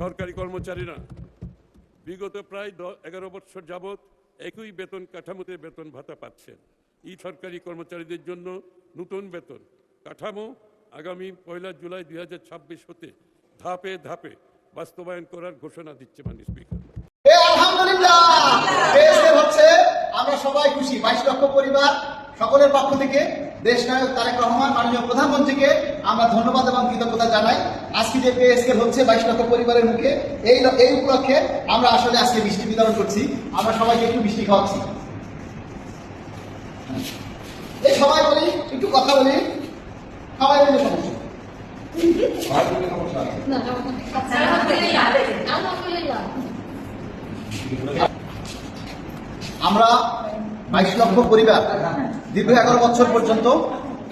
সরকারি কর্মচারীরা বিগত প্রায় 11 বছর যাবৎ একই বেতন কাঠামোতে বেতন ভাতা পাচ্ছেন। এই সরকারি কর্মচারীদের জন্য নতুন বেতন কাঠামো আগামী 1 জুলাই 2026 হতে ধাপে ধাপে বাস্তবায়ন করার ঘোষণা দিচ্ছে মাননীয় স্পিকার। আলহামদুলিল্লাহ, হচ্ছে আমরা সবাই খুশি। 22 লক্ষ পরিবার সকলের পক্ষ থেকে দেশ নায়ক তারেক রহমান মাননীয় প্রধানমন্ত্রীকে আমরা ধন্যবাদ এবং কৃতজ্ঞতা জানাই। আজকে যে পে স্কেল হচ্ছে 22 লক্ষ পরিবারের মুখে, এই উপলক্ষে আমরা আসলে আজকে মিষ্টি বিতরণ করছি। আমরা সবাইকে একটু মিষ্টি খাওয়াচ্ছি। এই সবাই বলি, একটু কথা বলি, সবাই বলি সমস্যা আমরা 22 লক্ষ পরিবার দীর্ঘ 11 বছর পর্যন্ত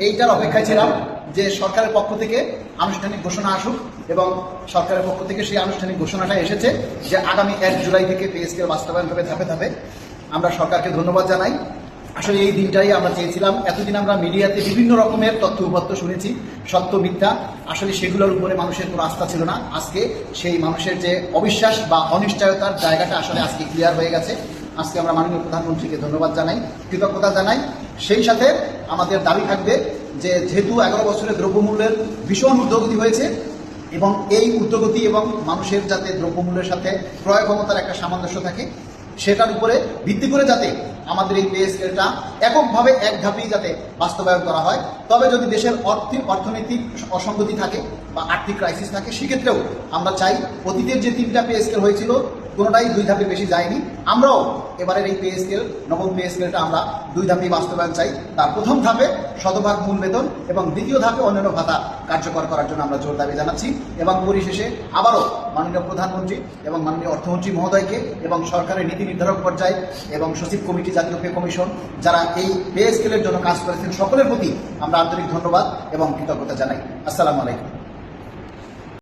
এইটার অপেক্ষায় ছিলাম যে সরকারের পক্ষ থেকে আনুষ্ঠানিক ঘোষণা আসুক, এবং সরকারের পক্ষ থেকে সেই আনুষ্ঠানিক ঘোষণাটা এসেছে যে আগামী 1 জুলাই থেকে পে স্কেল বাস্তবায়ন হবে ধাপে ধাপে। আমরা সরকারকে ধন্যবাদ জানাই। আসলে এই দিনটাই আমরা চেয়েছিলাম। এতদিন আমরা মিডিয়াতে বিভিন্ন রকমের তথ্য উপাত্ত শুনেছি, সত্য মিথ্যা, আসলে সেগুলোর উপরে মানুষের কোনো আস্থা ছিল না। আজকে সেই মানুষের যে অবিশ্বাস বা অনিশ্চয়তার জায়গাটা আসলে আজকে ক্লিয়ার হয়ে গেছে। আজকে আমরা মাননীয় প্রধানমন্ত্রীকে ধন্যবাদ জানাই, কৃতজ্ঞতা জানাই। সেই সাথে আমাদের দাবি থাকবে যে যেহেতু 11 বছরের দ্রব্যমূল্যের ভীষণ ঊর্ধ্বগতি হয়েছে, এবং এই ঊর্ধ্বগতি এবং মানুষের যাতে দ্রব্যমূল্যের সাথে ক্রয় ক্ষমতার একটা সামঞ্জস্য থাকে, সেটার উপরে ভিত্তি করে যাতে আমাদের এই পে স্কেলটা এককভাবে এক ধাপেই যাতে বাস্তবায়ন করা হয়। তবে যদি দেশের অর্থনৈতিক অসঙ্গতি থাকে বা আর্থিক ক্রাইসিস থাকে, সেক্ষেত্রেও আমরা চাই অতীতের যে 3টা পে স্কেল হয়েছিল কোনোটাই 2 ধাপে বেশি যায়নি। আমরাও এবারের এই পে স্কেল, নবম পে স্কেলটা আমরা 2 ধাপেই বাস্তবায়ন চাই। তার প্রথম ধাপে শতভাগ মূল বেতন এবং দ্বিতীয় ধাপে অন্যান্য ভাতা কার্যকর করার জন্য আমরা জোর দাবি জানাচ্ছি। এবং পরিশেষে আবারও মাননীয় প্রধানমন্ত্রী এবং মাননীয় অর্থমন্ত্রী মহোদয়কে এবং সরকারের নীতি নির্ধারক পর্যায়ে এবং সচিব কমিটি, জাতীয় পে কমিশন, যারা এই পে স্কেলের জন্য কাজ করেছেন, সকলের প্রতি আমরা আন্তরিক ধন্যবাদ এবং কৃতজ্ঞতা জানাই। আসসালামু আলাইকুম।